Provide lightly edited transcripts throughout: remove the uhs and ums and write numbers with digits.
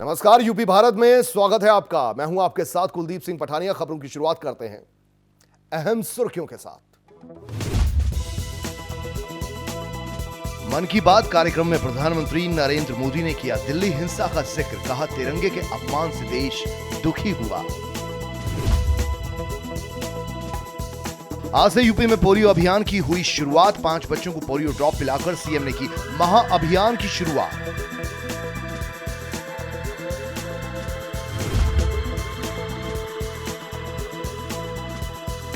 नमस्कार, यूपी भारत में स्वागत है आपका। मैं हूं आपके साथ कुलदीप सिंह पठानिया। खबरों की शुरुआत करते हैं अहम सुर्खियों के साथ। मन की बात कार्यक्रम में प्रधानमंत्री नरेंद्र मोदी ने किया दिल्ली हिंसा का जिक्र। कहा, तिरंगे के अपमान से देश दुखी हुआ। आज से यूपी में पोलियो अभियान की हुई शुरुआत। 5 बच्चों को पोलियो ड्रॉप पिलाकर सीएम ने की महाअभियान की शुरुआत।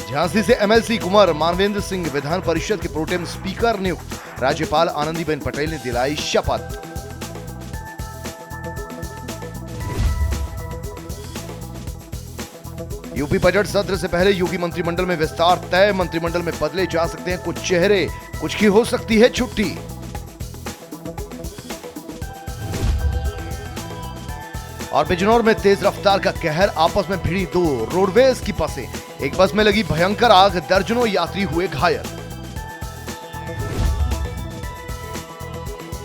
झांसी से एमएलसी कुंवर मानवेंद्र सिंह विधान परिषद के प्रोटेम स्पीकर नियुक्त। राज्यपाल आनंदीबेन पटेल ने दिलाई शपथ। यूपी बजट सत्र से पहले यूपी मंत्रिमंडल में विस्तार तय। मंत्रिमंडल में बदले जा सकते हैं कुछ चेहरे, कुछ की हो सकती है छुट्टी। और बिजनौर में तेज रफ्तार का कहर, आपस में भिड़ी 2 रोडवेज की बसें। एक बस में लगी भयंकर आग, दर्जनों यात्री हुए घायल।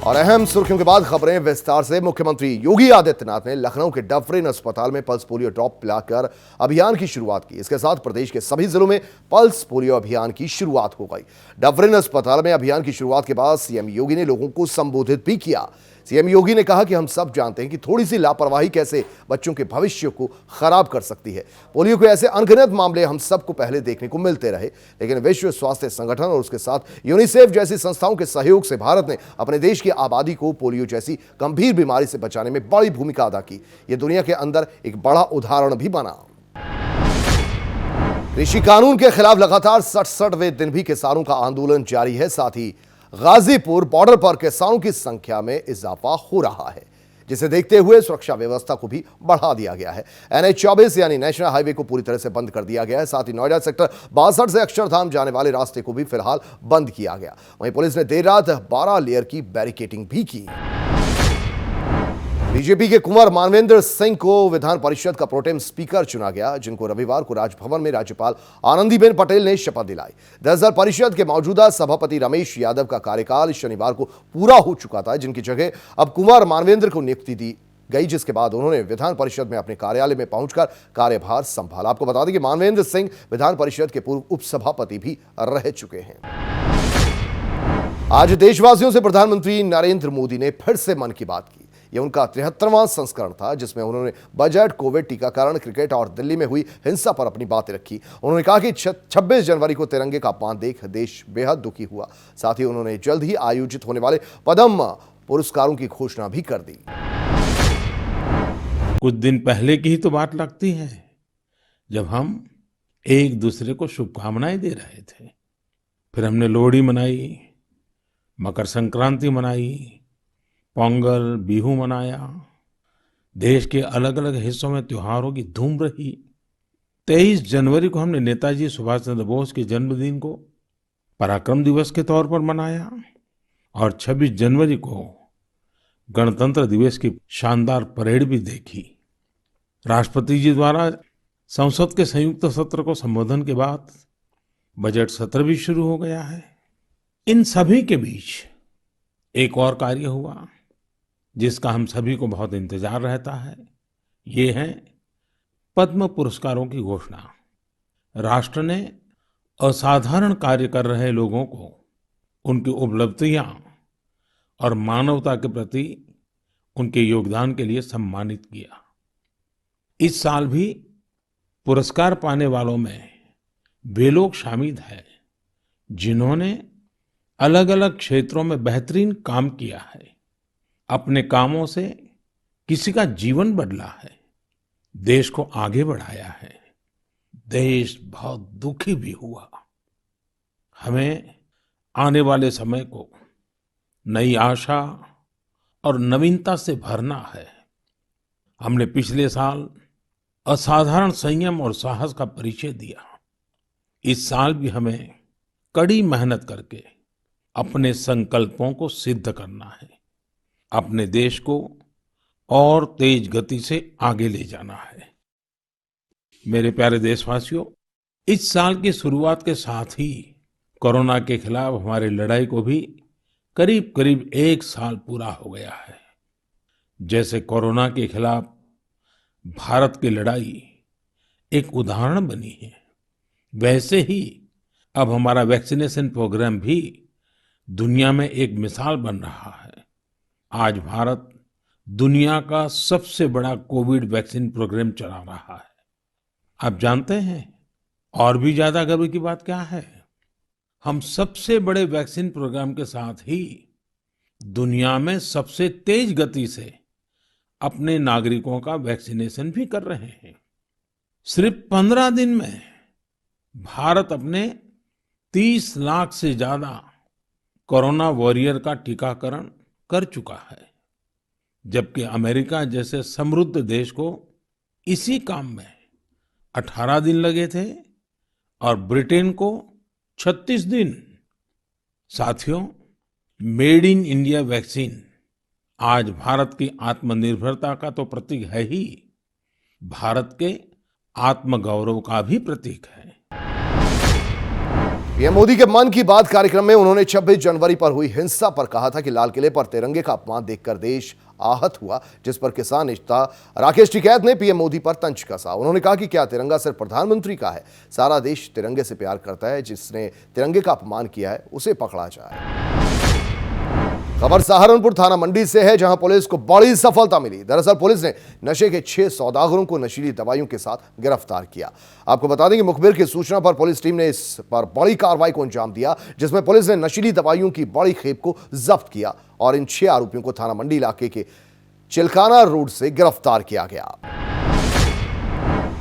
और अहम सुर्खियों के बाद खबरें विस्तार से। मुख्यमंत्री योगी आदित्यनाथ ने लखनऊ के डफरिन अस्पताल में पल्स पोलियो ड्रॉप पिलाकर अभियान की शुरुआत की। इसके साथ प्रदेश के सभी जिलों में पल्स पोलियो अभियान की शुरुआत हो गई। डफरिन अस्पताल में अभियान की शुरुआत के बाद सीएम योगी ने लोगों को संबोधित भी किया। सीएम योगी ने कहा कि हम सब जानते हैं कि थोड़ी सी लापरवाही कैसे बच्चों के भविष्य को खराब कर सकती है। पोलियो के ऐसे अनगिनत मामले हम सबको पहले देखने को मिलते रहे, लेकिन विश्व स्वास्थ्य संगठन और उसके साथ यूनिसेफ जैसी संस्थाओं के सहयोग से भारत ने अपने देश की आबादी को पोलियो जैसी गंभीर बीमारी से बचाने में बड़ी भूमिका अदा की। यह दुनिया के अंदर एक बड़ा उदाहरण भी बना। कृषि कानून के खिलाफ लगातार 67वें दिन भी किसानों का आंदोलन जारी है। साथ ही गाजीपुर बॉर्डर पर किसानों की संख्या में इजाफा हो रहा है, जिसे देखते हुए सुरक्षा व्यवस्था को भी बढ़ा दिया गया है। NH-24 यानी नेशनल हाईवे को पूरी तरह से बंद कर दिया गया है। साथ ही नोएडा सेक्टर 62 से अक्षरधाम जाने वाले रास्ते को भी फिलहाल बंद किया गया। वहीं पुलिस ने देर रात 12 लेयर की बैरिकेडिंग भी की। बीजेपी के कुंवर मानवेंद्र सिंह को विधान परिषद का प्रोटेम स्पीकर चुना गया, जिनको रविवार को राजभवन में राज्यपाल आनंदीबेन पटेल ने शपथ दिलाई। दरअसल परिषद के मौजूदा सभापति रमेश यादव का कार्यकाल शनिवार को पूरा हो चुका था, जिनकी जगह अब कुंवर मानवेंद्र को नियुक्ति दी गई, जिसके बाद उन्होंने विधान परिषद में अपने कार्यालय में पहुंचकर कार्यभार संभाला। आपको बता दें कि मानवेंद्र सिंह विधान परिषद के पूर्व उपसभापति भी रह चुके हैं। आज देशवासियों से प्रधानमंत्री नरेंद्र मोदी ने फिर से मन की बात की। यह उनका 73वां संस्करण था, जिसमें उन्होंने बजट, कोविड, टीकाकरण, क्रिकेट और दिल्ली में हुई हिंसा पर अपनी बातें रखी। उन्होंने कहा कि 26 जनवरी को तिरंगे का अपमान देख देश बेहद दुखी हुआ। साथ ही उन्होंने जल्द ही आयोजित होने वाले पद्म पुरस्कारों की घोषणा भी कर दी। कुछ दिन पहले की ही तो बात लगती है, जब हम एक दूसरे को शुभकामनाएं दे रहे थे। फिर हमने लोहड़ी मनाई, मकर संक्रांति मनाई, पोंगल, बिहू मनाया। देश के अलग अलग हिस्सों में त्योहारों की धूम रही। 23 जनवरी को हमने नेताजी सुभाष चंद्र बोस के जन्मदिन को पराक्रम दिवस के तौर पर मनाया और 26 जनवरी को गणतंत्र दिवस की शानदार परेड भी देखी। राष्ट्रपति जी द्वारा संसद के संयुक्त सत्र को संबोधन के बाद बजट सत्र भी शुरू हो गया है। इन सभी के बीच एक और कार्य हुआ, जिसका हम सभी को बहुत इंतजार रहता है। ये है पद्म पुरस्कारों की घोषणा। राष्ट्र ने असाधारण कार्य कर रहे लोगों को उनकी उपलब्धियां और मानवता के प्रति उनके योगदान के लिए सम्मानित किया। इस साल भी पुरस्कार पाने वालों में वे लोग शामिल हैं जिन्होंने अलग अलग क्षेत्रों में बेहतरीन काम किया है। अपने कामों से किसी का जीवन बदला है, देश को आगे बढ़ाया है। देश बहुत दुखी भी हुआ। हमें आने वाले समय को नई आशा और नवीनता से भरना है। हमने पिछले साल असाधारण संयम और साहस का परिचय दिया। इस साल भी हमें कड़ी मेहनत करके अपने संकल्पों को सिद्ध करना है। अपने देश को और तेज गति से आगे ले जाना है। मेरे प्यारे देशवासियों, इस साल की शुरुआत के साथ ही कोरोना के खिलाफ हमारी लड़ाई को भी करीब करीब 1 साल पूरा हो गया है। जैसे कोरोना के खिलाफ भारत की लड़ाई एक उदाहरण बनी है, वैसे ही अब हमारा वैक्सीनेशन प्रोग्राम भी दुनिया में एक मिसाल बन रहा है। आज भारत दुनिया का सबसे बड़ा कोविड वैक्सीन प्रोग्राम चला रहा है। आप जानते हैं और भी ज्यादा गर्व की बात क्या है? हम सबसे बड़े वैक्सीन प्रोग्राम के साथ ही दुनिया में सबसे तेज गति से अपने नागरिकों का वैक्सीनेशन भी कर रहे हैं। सिर्फ 15 दिन में भारत अपने 30 लाख से ज्यादा कोरोना वॉरियर का टीकाकरण कर चुका है, जबकि अमेरिका जैसे समृद्ध देश को इसी काम में 18 दिन लगे थे और ब्रिटेन को 36 दिन। साथियों, मेड इन इंडिया वैक्सीन आज भारत की आत्मनिर्भरता का तो प्रतीक है ही, भारत के आत्मगौरव का भी प्रतीक है। पीएम मोदी के मन की बात कार्यक्रम में उन्होंने 26 जनवरी पर हुई हिंसा पर कहा था कि लाल किले पर तिरंगे का अपमान देखकर देश आहत हुआ, जिस पर किसान नेता राकेश टिकैत ने पीएम मोदी पर तंज कसा। उन्होंने कहा कि क्या तिरंगा सिर्फ प्रधानमंत्री का है? सारा देश तिरंगे से प्यार करता है। जिसने तिरंगे का अपमान किया है उसे पकड़ा जाए। खबर सहारनपुर थाना मंडी से है, जहां पुलिस को बड़ी सफलता मिली। दरअसल पुलिस ने नशे के 6 सौदागरों को नशीली दवाइयों के साथ गिरफ्तार किया। आपको बता दें कि मुखबिर की सूचना पर पुलिस टीम ने इस पर बड़ी कार्रवाई को अंजाम दिया, जिसमें पुलिस ने नशीली दवाइयों की बड़ी खेप को जब्त किया और इन 6 आरोपियों को थाना मंडी इलाके के चिलकाना रोड से गिरफ्तार किया गया।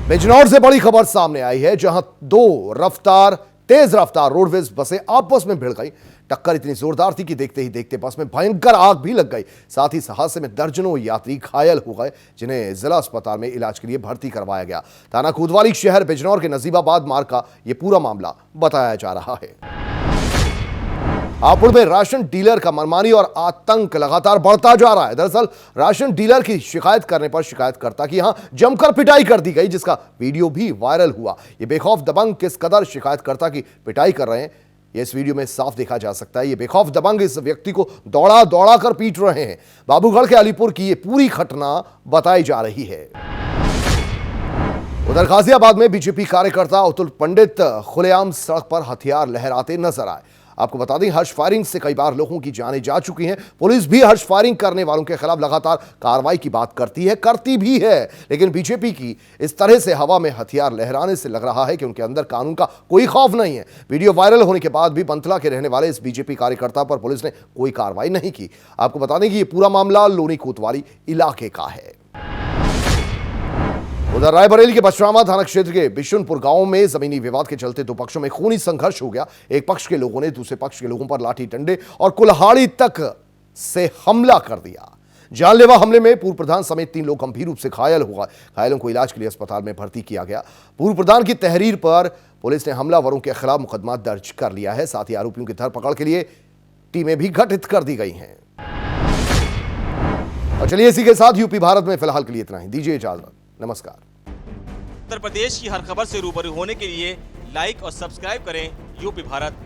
बिजनौर से बड़ी खबर सामने आई है, जहां 2 तेज रफ्तार रोडवेज बसें आपस में भिड़ गई। टक्कर इतनी जोरदार थी कि देखते ही देखते बस में भयंकर आग भी लग गई। साथ ही इस हादसे में दर्जनों यात्री घायल हो गए, जिन्हें जिला अस्पताल में इलाज के लिए भर्ती करवाया गया। थाना कोतवाली शहर बिजनौर के नजीबाबाद मार्ग का यह पूरा मामला बताया जा रहा है। हापुड़ में राशन डीलर का मनमानी और आतंक लगातार बढ़ता जा रहा है। दरअसल राशन डीलर की शिकायत करने पर शिकायतकर्ता की यहां जमकर पिटाई कर दी गई, जिसका वीडियो भी वायरल हुआ। ये बेखौफ दबंग किस कदर शिकायतकर्ता की पिटाई कर रहे हैं, ये इस वीडियो में साफ देखा जा सकता है। ये बेखौफ दबंग इस व्यक्ति को दौड़ा दौड़ा कर पीट रहे हैं। बाबूगढ़ के अलीपुर की ये पूरी घटना बताई जा रही है। उधर गाजियाबाद में बीजेपी कार्यकर्ता अतुल पंडित खुलेआम सड़क पर हथियार लहराते नजर आए। आपको बता दें, हर्ष फायरिंग से कई बार लोगों की जानें जा चुकी हैं। पुलिस भी हर्ष फायरिंग करने वालों के खिलाफ लगातार कार्रवाई की बात करती भी है, लेकिन बीजेपी की इस तरह से हवा में हथियार लहराने से लग रहा है कि उनके अंदर कानून का कोई खौफ नहीं है। वीडियो वायरल होने के बाद भी बंतला के रहने वाले इस बीजेपी कार्यकर्ता पर पुलिस ने कोई कार्रवाई नहीं की। आपको बता दें कि यह पूरा मामला लोनी कोतवाली इलाके का है। उधर रायबरेली के बछरामा थाना क्षेत्र के बिशुनपुर गांव में जमीनी विवाद के चलते 2 पक्षों में खूनी संघर्ष हो गया। एक पक्ष के लोगों ने दूसरे पक्ष के लोगों पर लाठी डंडे और कुल्हाड़ी तक से हमला कर दिया। जानलेवा हमले में पूर्व प्रधान समेत 3 लोग गंभीर रूप से घायल हो गए। घायलों को इलाज के लिए अस्पताल में भर्ती किया गया। पूर्व प्रधान की तहरीर पर पुलिस ने हमलावरों के खिलाफ मुकदमा दर्ज कर लिया है। साथ ही आरोपियों की धरपकड़ के लिए टीमें भी गठित कर दी गई हैं। और चलिए इसी के साथ यूपी भारत में फिलहाल के लिए इतना ही। दीजिए इजाजत, नमस्कार। उत्तर प्रदेश की हर खबर से रूबरू होने के लिए लाइक और सब्सक्राइब करें यूपी भारत।